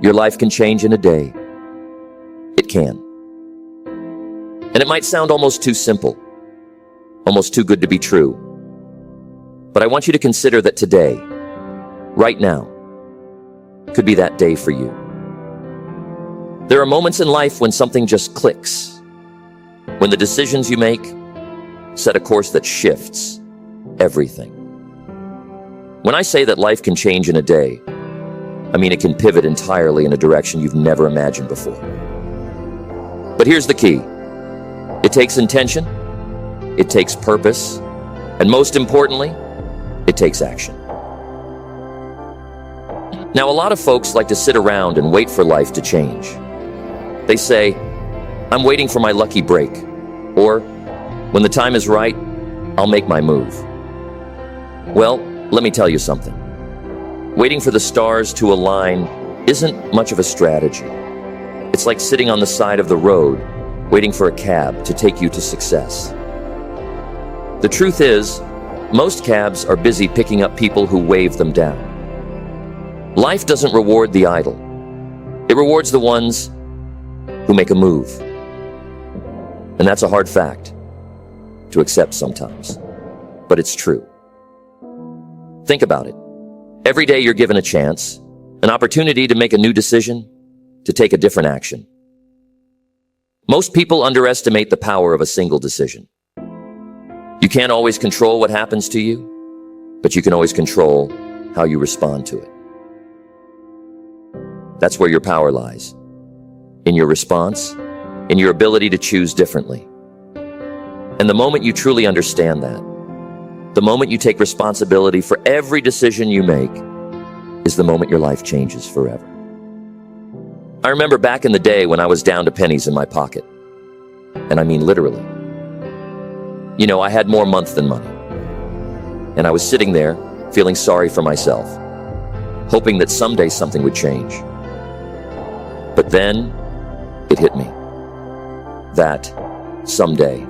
Your life can change in a day. It can. And it might sound almost too simple, almost too good to be true. But I want you to consider that today, right now, could be that day for you. There are moments in life when something just clicks, when the decisions you make set a course that shifts everything. When I say that life can change in a day, I mean it can pivot entirely in a direction you've never imagined before. But here's the key. It takes intention, it takes purpose, and most importantly, it takes action. Now, a lot of folks like to sit around and wait for life to change. They say, I'm waiting for my lucky break, or when the time is right, I'll make my move. Well, let me tell you something. Waiting for the stars to align isn't much of a strategy. It's like sitting on the side of the road, waiting for a cab to take you to success. The truth is, most cabs are busy picking up people who wave them down. Life doesn't reward the idle. It rewards the ones who make a move. And that's a hard fact to accept sometimes, but it's true. Think about it. Every day you're given a chance, an opportunity to make a new decision, to take a different action. Most people underestimate the power of a single decision. You can't always control what happens to you, but you can always control how you respond to it. That's where your power lies. In your response, in your ability to choose differently. And the moment you truly understand that, the moment you take responsibility for every decision you make, is the moment your life changes forever. I remember back in the day when I was down to pennies in my pocket. And I mean literally. You know, I had more month than money. And I was sitting there, feeling sorry for myself, hoping that someday something would change. But then, it hit me. That someday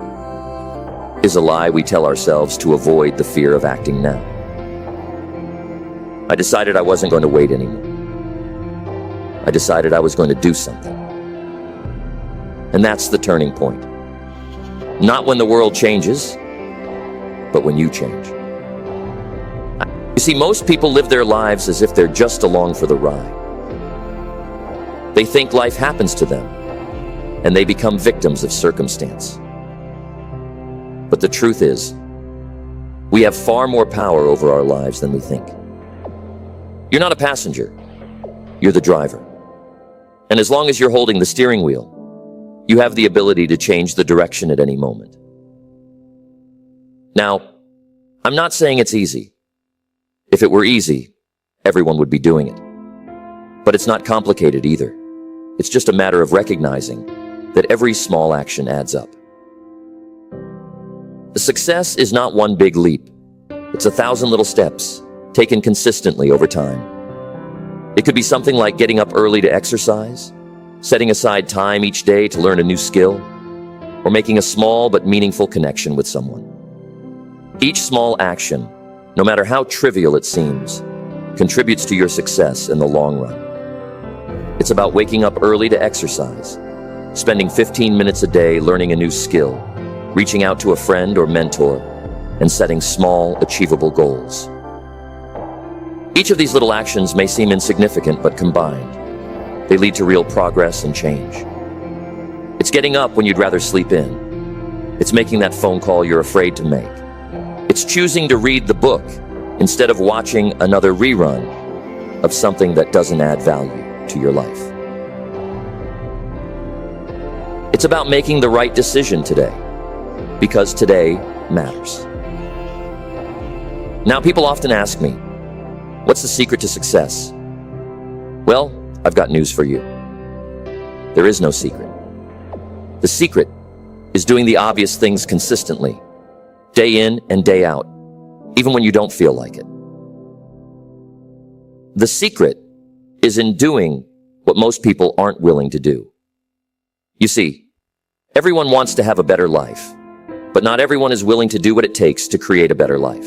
is a lie we tell ourselves to avoid the fear of acting now. I decided I wasn't going to wait anymore. I decided I was going to do something. And that's the turning point. Not when the world changes, but when you change. You see, most people live their lives as if they're just along for the ride. They think life happens to them, and they become victims of circumstance. But the truth is, we have far more power over our lives than we think. You're not a passenger, you're the driver. And as long as you're holding the steering wheel, you have the ability to change the direction at any moment. Now, I'm not saying it's easy. If it were easy, everyone would be doing it. But it's not complicated either. It's just a matter of recognizing that every small action adds up. The success is not one big leap. It's 1,000 little steps, taken consistently over time. It could be something like getting up early to exercise, setting aside time each day to learn a new skill, or making a small but meaningful connection with someone. Each small action, no matter how trivial it seems, contributes to your success in the long run. It's about waking up early to exercise, spending 15 minutes a day learning a new skill, reaching out to a friend or mentor, and setting small, achievable goals. Each of these little actions may seem insignificant, but combined, they lead to real progress and change. It's getting up when you'd rather sleep in. It's making that phone call you're afraid to make. It's choosing to read the book instead of watching another rerun of something that doesn't add value to your life. It's about making the right decision today, because today matters. Now, people often ask me, what's the secret to success? Well, I've got news for you. There is no secret. The secret is doing the obvious things consistently, day in and day out, even when you don't feel like it. The secret is in doing what most people aren't willing to do. You see, everyone wants to have a better life, but not everyone is willing to do what it takes to create a better life.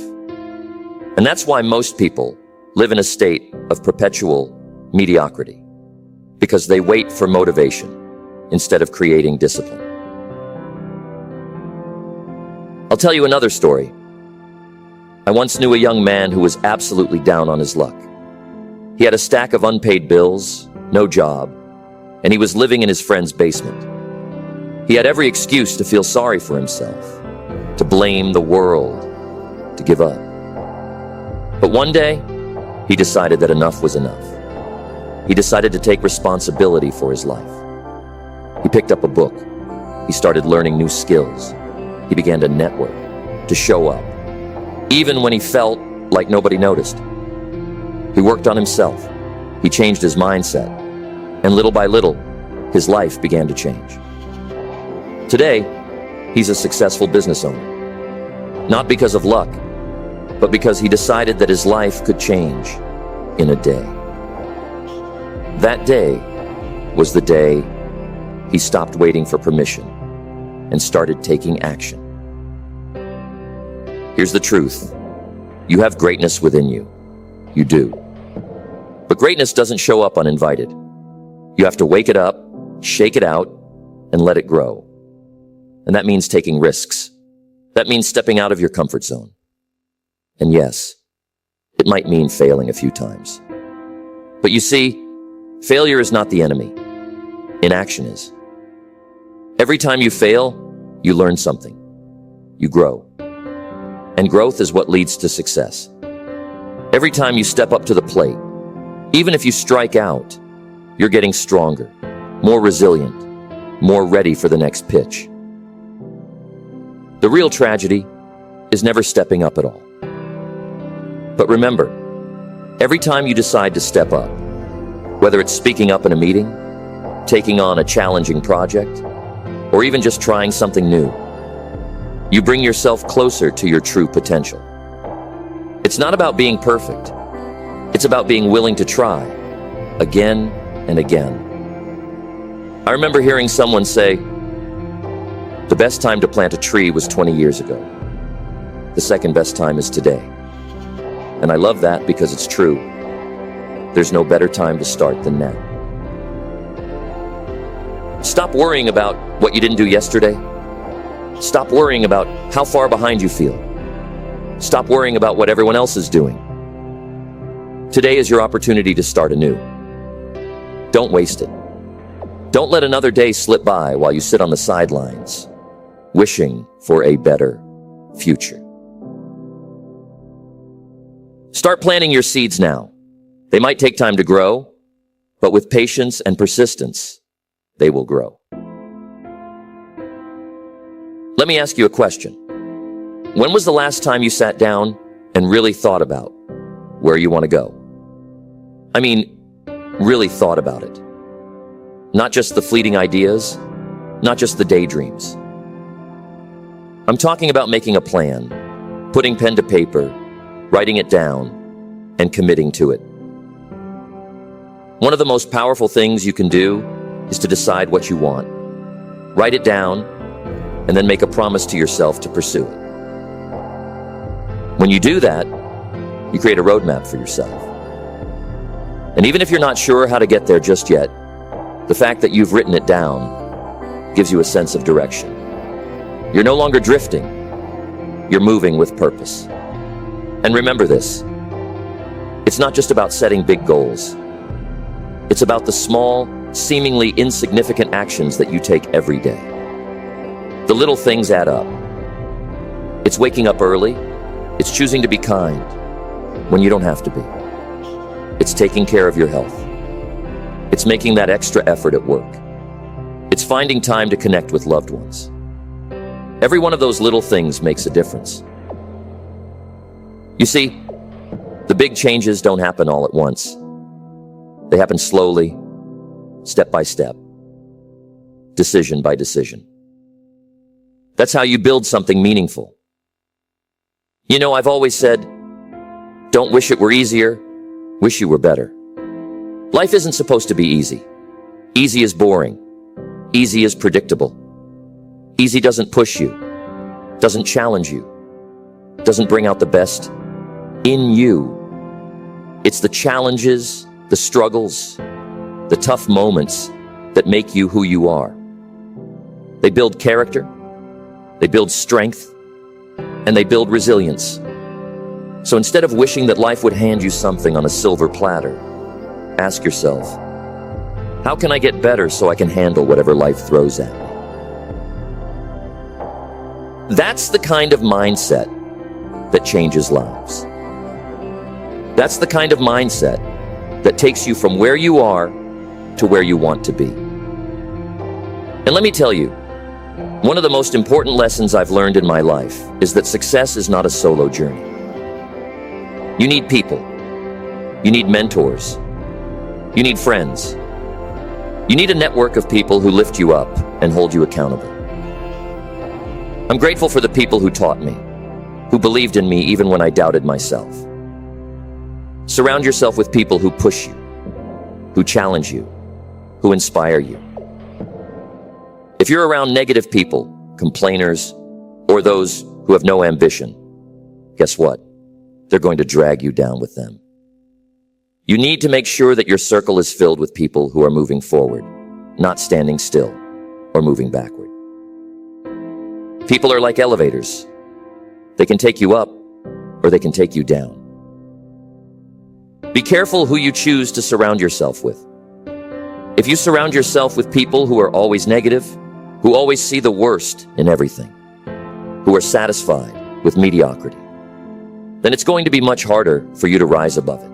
And that's why most people live in a state of perpetual mediocrity. because they wait for motivation instead of creating discipline. I'll tell you another story. I once knew a young man who was absolutely down on his luck. He had a stack of unpaid bills, no job, and he was living in his friend's basement. He had every excuse to feel sorry for himself, to blame the world, to give up. But one day, he decided that enough was enough. He decided to take responsibility for his life. He picked up a book. He started learning new skills. He began to network, to show up, even when he felt like nobody noticed. He worked on himself. He changed his mindset. And little by little, his life began to change. Today, he's a successful business owner. Not because of luck, but because he decided that his life could change in a day. That day was the day he stopped waiting for permission and started taking action. Here's the truth. You have greatness within you. You do. But greatness doesn't show up uninvited. You have to wake it up, shake it out, and let it grow. And that means taking risks. That means stepping out of your comfort zone. And yes, it might mean failing a few times. But you see, failure is not the enemy. Inaction is. Every time you fail, you learn something. You grow. And growth is what leads to success. Every time you step up to the plate, even if you strike out, you're getting stronger, more resilient, more ready for the next pitch. The real tragedy is never stepping up at all. But remember, every time you decide to step up, whether it's speaking up in a meeting, taking on a challenging project, or even just trying something new, you bring yourself closer to your true potential. It's not about being perfect. It's about being willing to try again and again. I remember hearing someone say, the best time to plant a tree was 20 years ago. The second best time is today. And I love that because it's true. There's no better time to start than now. Stop worrying about what you didn't do yesterday. Stop worrying about how far behind you feel. Stop worrying about what everyone else is doing. Today is your opportunity to start anew. Don't waste it. Don't let another day slip by while you sit on the sidelines, wishing for a better future. Start planting your seeds now. They might take time to grow, but with patience and persistence, they will grow. Let me ask you a question. When was the last time you sat down and really thought about where you want to go? I mean, really thought about it. Not just the fleeting ideas, not just the daydreams. I'm talking about making a plan, putting pen to paper, writing it down, and committing to it. One of the most powerful things you can do is to decide what you want. Write it down, and then make a promise to yourself to pursue it. When you do that, you create a roadmap for yourself. And even if you're not sure how to get there just yet, the fact that you've written it down gives you a sense of direction. You're no longer drifting. You're moving with purpose. And remember this, it's not just about setting big goals. It's about the small, seemingly insignificant actions that you take every day. The little things add up. It's waking up early. It's choosing to be kind when you don't have to be. It's taking care of your health. It's making that extra effort at work. It's finding time to connect with loved ones. Every one of those little things makes a difference. You see, the big changes don't happen all at once. They happen slowly, step by step, decision by decision. That's how you build something meaningful. You know, I've always said, don't wish it were easier, wish you were better. Life isn't supposed to be easy. Easy is boring. Easy is predictable. Easy doesn't push you, doesn't challenge you, doesn't bring out the best in you. It's the challenges, the struggles, the tough moments that make you who you are. They build character, they build strength, and they build resilience. So instead of wishing that life would hand you something on a silver platter, ask yourself, how can I get better so I can handle whatever life throws at me? That's the kind of mindset that changes lives. That's the kind of mindset that takes you from where you are to where you want to be. And let me tell you, one of the most important lessons I've learned in my life is that success is not a solo journey. You need people. You need mentors. You need friends. You need a network of people who lift you up and hold you accountable. I'm grateful for the people who taught me, who believed in me even when I doubted myself. Surround yourself with people who push you, who challenge you, who inspire you. If you're around negative people, complainers, or those who have no ambition, guess what? They're going to drag you down with them. You need to make sure that your circle is filled with people who are moving forward, not standing still or moving backward. People are like elevators. They can take you up or they can take you down. Be careful who you choose to surround yourself with. If you surround yourself with people who are always negative, who always see the worst in everything, who are satisfied with mediocrity, then it's going to be much harder for you to rise above it.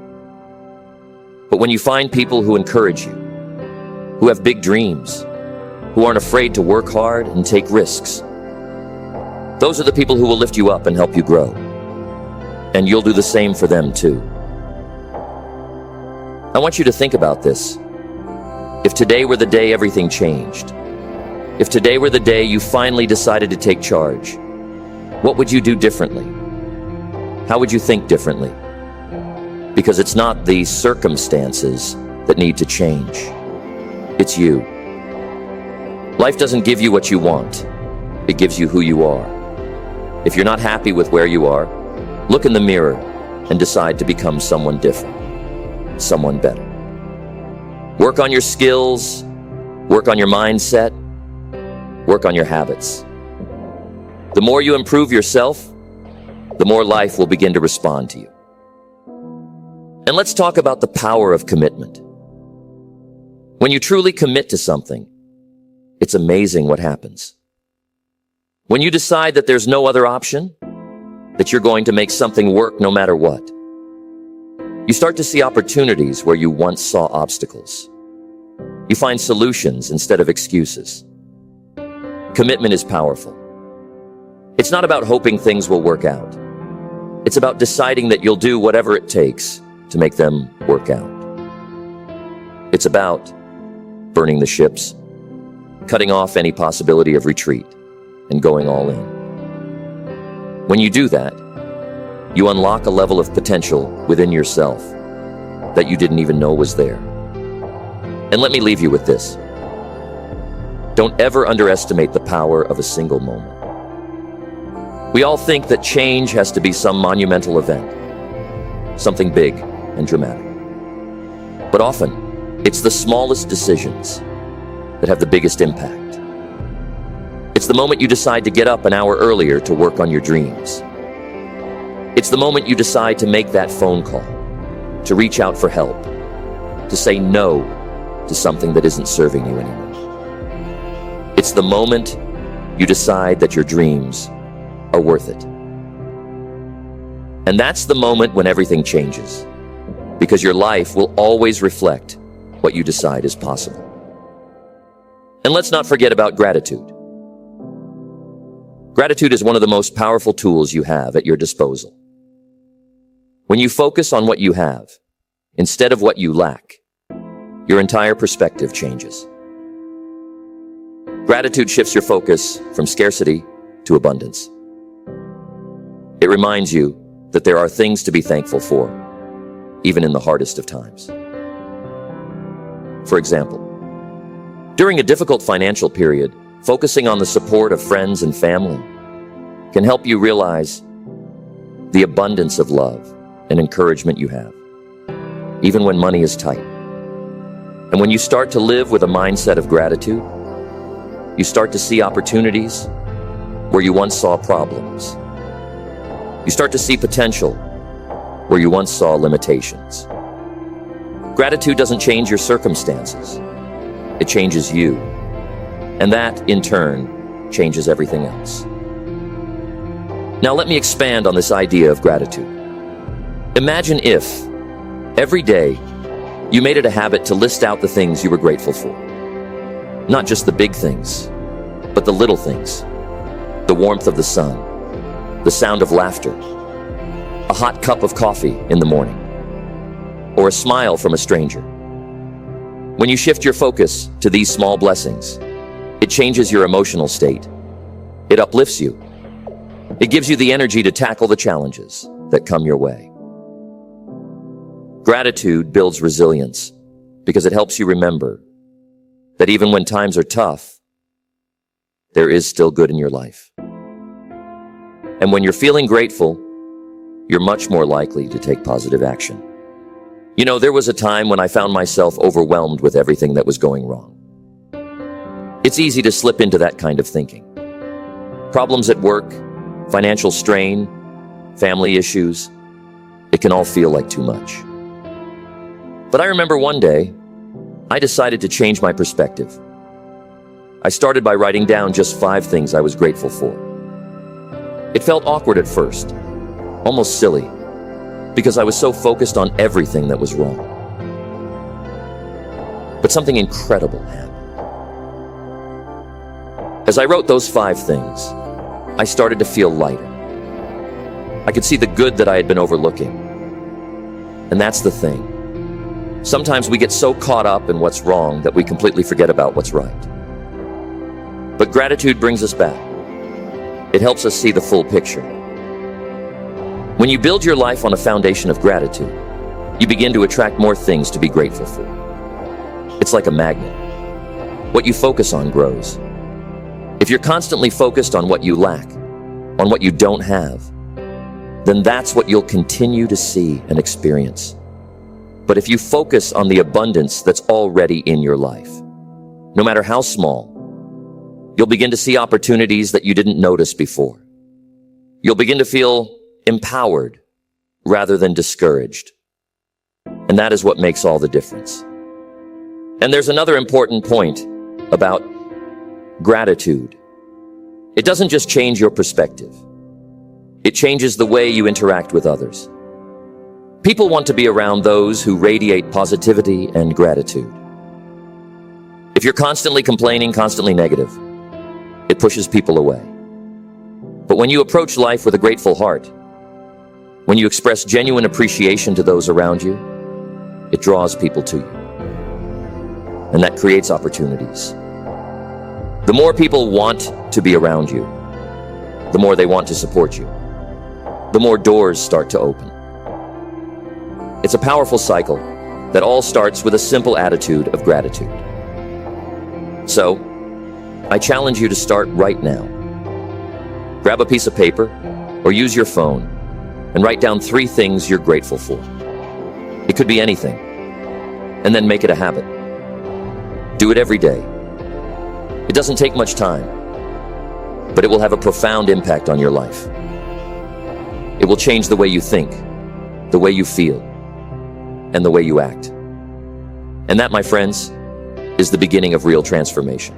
But when you find people who encourage you, who have big dreams, who aren't afraid to work hard and take risks, those are the people who will lift you up and help you grow. And you'll do the same for them too. I want you to think about this. If today were the day everything changed, if today were the day you finally decided to take charge, what would you do differently? How would you think differently? Because it's not the circumstances that need to change. It's you. Life doesn't give you what you want. It gives you who you are. If you're not happy with where you are, look in the mirror and decide to become someone different, someone better. Work on your skills, work on your mindset, work on your habits. The more you improve yourself, the more life will begin to respond to you. And let's talk about the power of commitment. When you truly commit to something, it's amazing what happens. When you decide that there's no other option, that you're going to make something work no matter what, you start to see opportunities where you once saw obstacles. You find solutions instead of excuses. Commitment is powerful. It's not about hoping things will work out. It's about deciding that you'll do whatever it takes to make them work out. It's about burning the ships, cutting off any possibility of retreat, and going all in. When you do that, you unlock a level of potential within yourself that you didn't even know was there. And let me leave you with this. Don't ever underestimate the power of a single moment. We all think that change has to be some monumental event, something big and dramatic. But often, it's the smallest decisions that have the biggest impact. It's the moment you decide to get up an hour earlier to work on your dreams. It's the moment you decide to make that phone call, to reach out for help, to say no to something that isn't serving you anymore. It's the moment you decide that your dreams are worth it. And that's the moment when everything changes, because your life will always reflect what you decide is possible. And let's not forget about gratitude. Gratitude is one of the most powerful tools you have at your disposal. When you focus on what you have, instead of what you lack, your entire perspective changes. Gratitude shifts your focus from scarcity to abundance. It reminds you that there are things to be thankful for, even in the hardest of times. For example, during a difficult financial period, focusing on the support of friends and family can help you realize the abundance of love and encouragement you have, even when money is tight. And when you start to live with a mindset of gratitude, you start to see opportunities where you once saw problems. You start to see potential where you once saw limitations. Gratitude doesn't change your circumstances. It changes you. And that, in turn, changes everything else. Now let me expand on this idea of gratitude. Imagine if, every day, you made it a habit to list out the things you were grateful for. Not just the big things, but the little things. The warmth of the sun, the sound of laughter, a hot cup of coffee in the morning, or a smile from a stranger. When you shift your focus to these small blessings, it changes your emotional state. It uplifts you. It gives you the energy to tackle the challenges that come your way. Gratitude builds resilience because it helps you remember that even when times are tough, there is still good in your life. And when you're feeling grateful, you're much more likely to take positive action. You know, there was a time when I found myself overwhelmed with everything that was going wrong. It's easy to slip into that kind of thinking. Problems at work, financial strain, family issues, it can all feel like too much. But I remember one day, I decided to change my perspective. I started by writing down just 5 things I was grateful for. It felt awkward at first, almost silly, because I was so focused on everything that was wrong. But something incredible happened. As I wrote those 5 things, I started to feel lighter. I could see the good that I had been overlooking. And that's the thing. Sometimes we get so caught up in what's wrong that we completely forget about what's right. But gratitude brings us back. It helps us see the full picture. When you build your life on a foundation of gratitude, you begin to attract more things to be grateful for. It's like a magnet. What you focus on grows. If you're constantly focused on what you lack, on what you don't have, then that's what you'll continue to see and experience. But if you focus on the abundance that's already in your life, no matter how small, you'll begin to see opportunities that you didn't notice before. You'll begin to feel empowered rather than discouraged. And that is what makes all the difference. And there's another important point about gratitude. It doesn't just change your perspective. It changes the way you interact with others. People want to be around those who radiate positivity and gratitude. If you're constantly complaining, constantly negative, it pushes people away. But when you approach life with a grateful heart, when you express genuine appreciation to those around you, it draws people to you. And that creates opportunities. The more people want to be around you, the more they want to support you. The more doors start to open. It's a powerful cycle that all starts with a simple attitude of gratitude. So, I challenge you to start right now. Grab a piece of paper or use your phone and write down 3 things you're grateful for. It could be anything. And then make it a habit. Do it every day. It doesn't take much time, but it will have a profound impact on your life. It will change the way you think, the way you feel, and the way you act. And that, my friends, is the beginning of real transformation.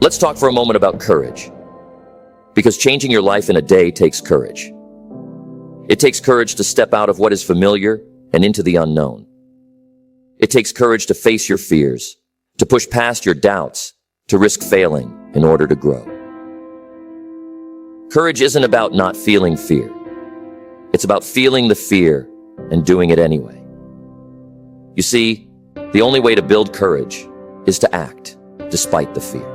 Let's talk for a moment about courage. Because changing your life in a day takes courage. It takes courage to step out of what is familiar and into the unknown. It takes courage to face your fears, to push past your doubts, to risk failing in order to grow. Courage isn't about not feeling fear. It's about feeling the fear and doing it anyway. You see, the only way to build courage is to act despite the fear.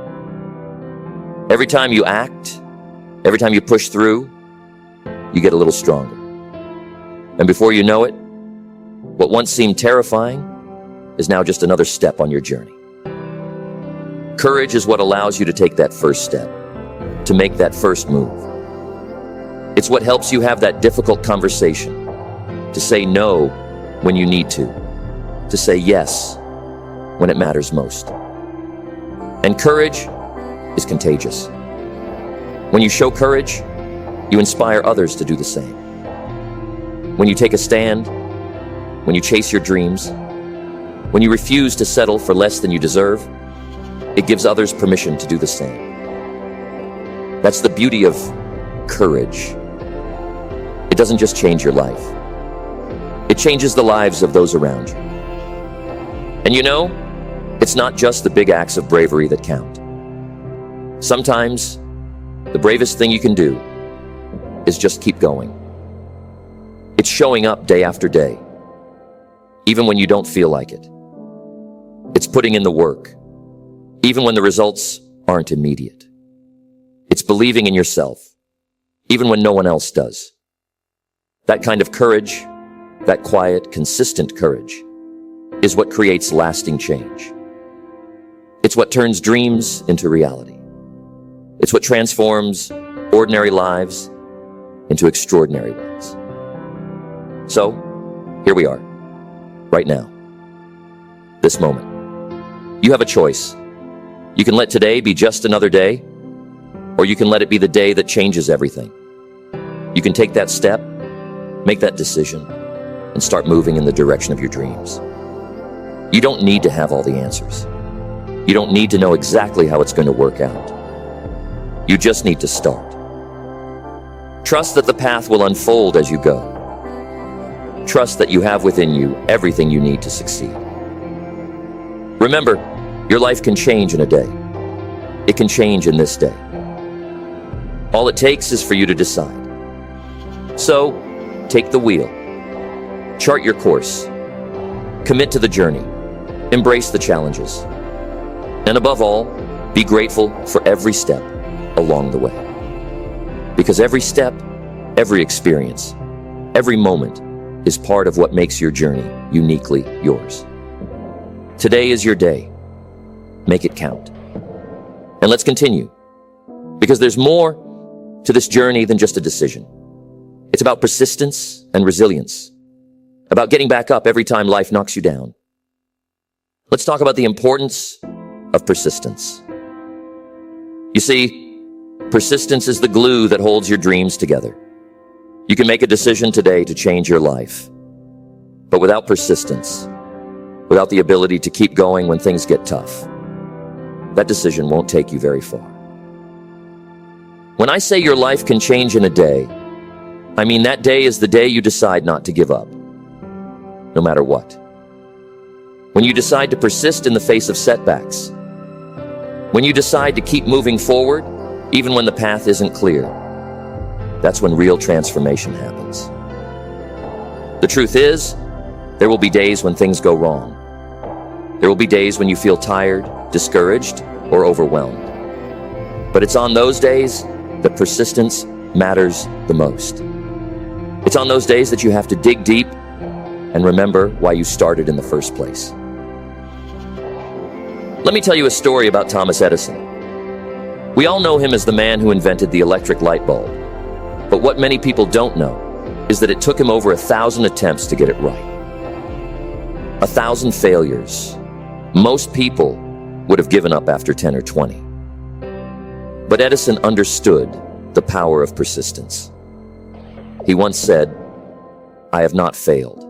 Every time you act, every time you push through, you get a little stronger. And before you know it, what once seemed terrifying is now just another step on your journey. Courage is what allows you to take that first step, to make that first move. It's what helps you have that difficult conversation, to say no when you need to say yes when it matters most. And courage is contagious. When you show courage, you inspire others to do the same. When you take a stand, when you chase your dreams, when you refuse to settle for less than you deserve, it gives others permission to do the same. That's the beauty of courage. It doesn't just change your life. It changes the lives of those around you. And you know, it's not just the big acts of bravery that count. Sometimes, the bravest thing you can do is just keep going. It's showing up day after day, even when you don't feel like it. It's putting in the work, even when the results aren't immediate. It's believing in yourself, even when no one else does. That kind of courage, that quiet, consistent courage, is what creates lasting change. It's what turns dreams into reality. It's what transforms ordinary lives into extraordinary ones. So, here we are, right now, this moment. You have a choice. You can let today be just another day, or you can let it be the day that changes everything. You can take that step, make that decision, and start moving in the direction of your dreams. You don't need to have all the answers. You don't need to know exactly how it's going to work out. You just need to start. Trust that the path will unfold as you go. Trust that you have within you everything you need to succeed. Remember, your life can change in a day. It can change in this day. All it takes is for you to decide. So, take the wheel. Chart your course. Commit to the journey. Embrace the challenges. And above all, be grateful for every step along the way. Because every step, every experience, every moment is part of what makes your journey uniquely yours. Today is your day. Make it count. And let's continue. Because there's more to this journey than just a decision. It's about persistence and resilience. About getting back up every time life knocks you down. Let's talk about the importance of persistence. You see, persistence is the glue that holds your dreams together. You can make a decision today to change your life. But without persistence, without the ability to keep going when things get tough, that decision won't take you very far. When I say your life can change in a day, I mean that day is the day you decide not to give up, no matter what. When you decide to persist in the face of setbacks. When you decide to keep moving forward, even when the path isn't clear. That's when real transformation happens. The truth is, there will be days when things go wrong. There will be days when you feel tired, discouraged, or overwhelmed. But it's on those days that persistence matters the most. It's on those days that you have to dig deep and remember why you started in the first place. Let me tell you a story about Thomas Edison. We all know him as the man who invented the electric light bulb. But what many people don't know is that it took him over 1,000 attempts to get it right. 1,000 failures. Most people would have given up after 10 or 20. But Edison understood the power of persistence. He once said, "I have not failed.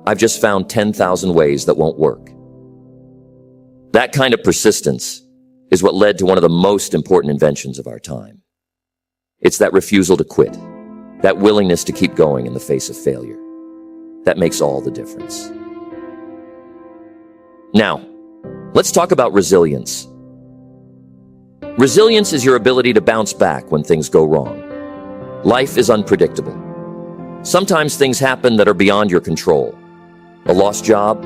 I've just found 10,000 ways that won't work." That kind of persistence is what led to one of the most important inventions of our time. It's that refusal to quit, that willingness to keep going in the face of failure. That makes all the difference. Now, let's talk about resilience. Resilience is your ability to bounce back when things go wrong. Life is unpredictable. Sometimes things happen that are beyond your control. A lost job,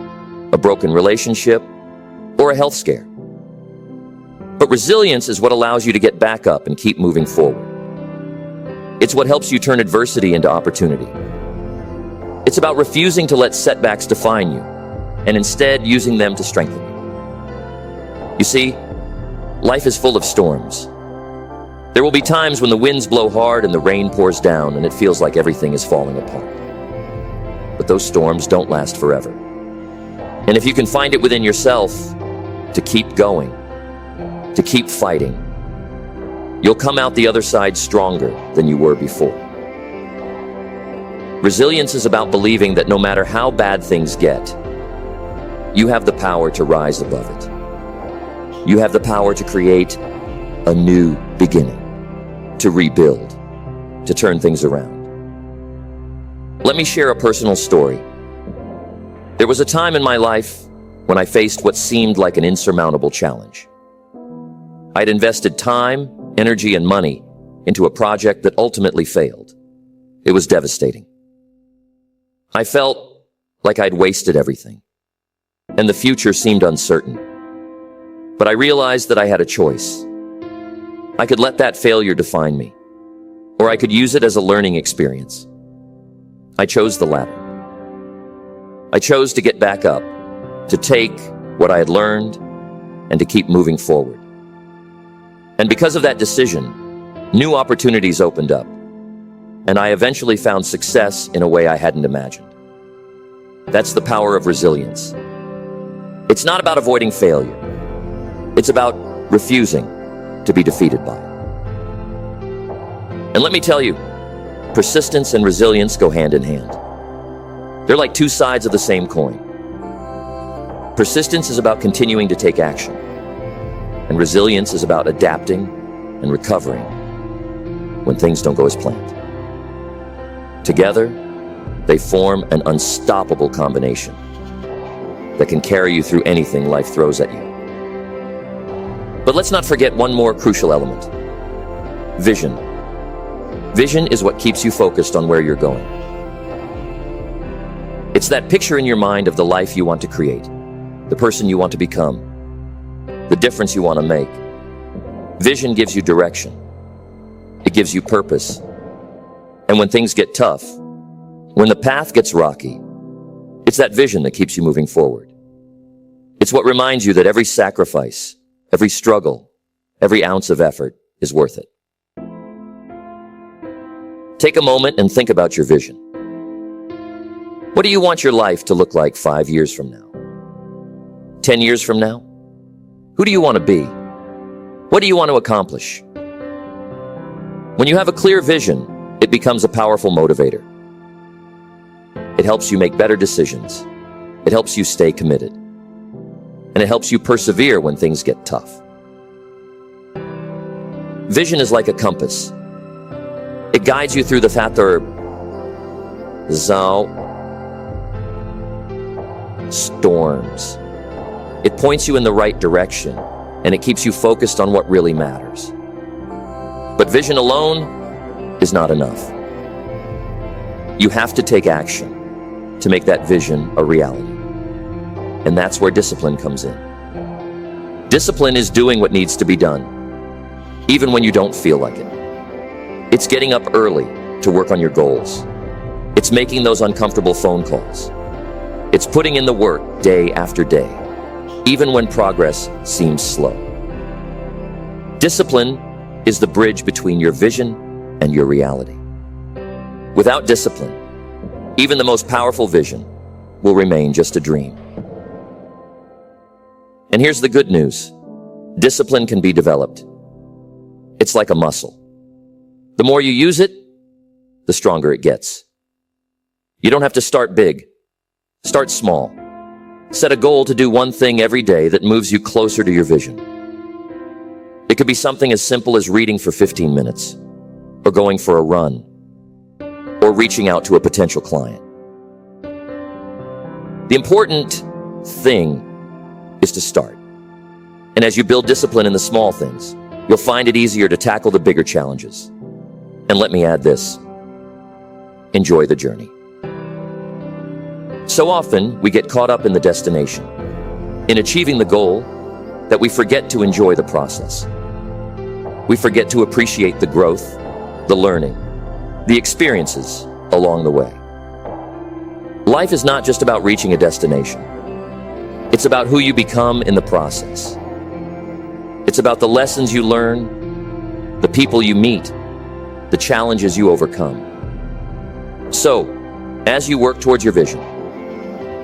a broken relationship, or a health scare. But resilience is what allows you to get back up and keep moving forward. It's what helps you turn adversity into opportunity. It's about refusing to let setbacks define you, and instead using them to strengthen you. You see, life is full of storms. There will be times when the winds blow hard and the rain pours down and it feels like everything is falling apart. But those storms don't last forever. And if you can find it within yourself to keep going, to keep fighting, you'll come out the other side stronger than you were before. Resilience is about believing that no matter how bad things get, you have the power to rise above it. You have the power to create a new beginning, to rebuild, to turn things around. Let me share a personal story. There was a time in my life when I faced what seemed like an insurmountable challenge. I'd invested time, energy, and money into a project that ultimately failed. It was devastating. I felt like I'd wasted everything, and the future seemed uncertain. But I realized that I had a choice. I could let that failure define me, or I could use it as a learning experience. I chose the latter. I chose to get back up, to take what I had learned, and to keep moving forward. And because of that decision, new opportunities opened up, and I eventually found success in a way I hadn't imagined. That's the power of resilience. It's not about avoiding failure. It's about refusing to be defeated by it. And let me tell you, persistence and resilience go hand in hand. They're like two sides of the same coin. Persistence is about continuing to take action, and resilience is about adapting and recovering when things don't go as planned. Together, they form an unstoppable combination that can carry you through anything life throws at you. But let's not forget one more crucial element: vision. Vision is what keeps you focused on where you're going. It's that picture in your mind of the life you want to create, the person you want to become, the difference you want to make. Vision gives you direction. It gives you purpose. And when things get tough, when the path gets rocky, it's that vision that keeps you moving forward. It's what reminds you that every sacrifice, every struggle, every ounce of effort is worth it. Take a moment and think about your vision. What do you want your life to look like 5 years from now? 10 years from now? Who do you want to be? What do you want to accomplish? When you have a clear vision, it becomes a powerful motivator. It helps you make better decisions. It helps you stay committed. And it helps you persevere when things get tough. Vision is like a compass. It guides you through the storms. It points you in the right direction, and it keeps you focused on what really matters. But vision alone is not enough. You have to take action to make that vision a reality. And that's where discipline comes in. Discipline is doing what needs to be done, even when you don't feel like it. It's getting up early to work on your goals. It's making those uncomfortable phone calls. It's putting in the work day after day, even when progress seems slow. Discipline is the bridge between your vision and your reality. Without discipline, even the most powerful vision will remain just a dream. And here's the good news. Discipline can be developed. It's like a muscle. The more you use it, the stronger it gets. You don't have to start big. Start small. Set a goal to do one thing every day that moves you closer to your vision. It could be something as simple as reading for 15 minutes, or going for a run, or reaching out to a potential client. The important thing is to start. And as you build discipline in the small things, you'll find it easier to tackle the bigger challenges. And let me add this: enjoy the journey. So often, we get caught up in the destination, in achieving the goal, that we forget to enjoy the process. We forget to appreciate the growth, the learning, the experiences along the way. Life is not just about reaching a destination. It's about who you become in the process. It's about the lessons you learn, the people you meet, the challenges you overcome. So, as you work towards your vision,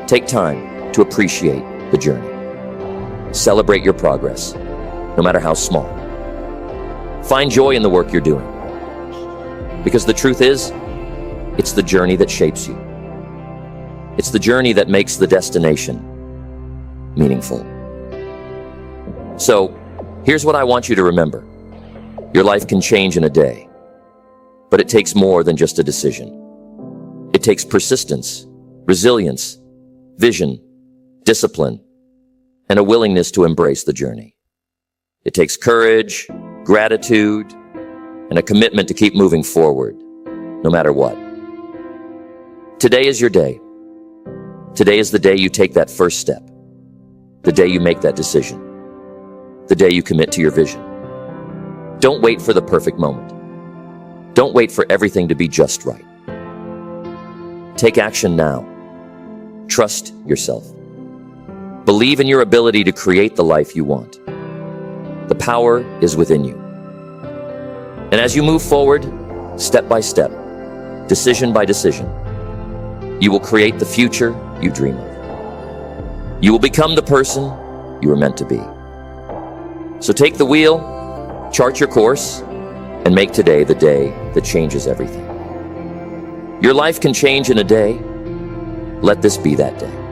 take time to appreciate the journey. Celebrate your progress, no matter how small. Find joy in the work you're doing. Because the truth is, it's the journey that shapes you. It's the journey that makes the destination meaningful. So, here's what I want you to remember. Your life can change in a day, but it takes more than just a decision. It takes persistence, resilience, vision, discipline, and a willingness to embrace the journey. It takes courage, gratitude, and a commitment to keep moving forward, no matter what. Today is your day. Today is the day you take that first step, the day you make that decision, the day you commit to your vision. Don't wait for the perfect moment. Don't wait for everything to be just right. Take action now. Trust yourself. Believe in your ability to create the life you want. The power is within you. And as you move forward, step by step, decision by decision, you will create the future you dream of. You will become the person you were meant to be. So take the wheel, chart your course, and make today the day that changes everything. Your life can change in a day. Let this be that day.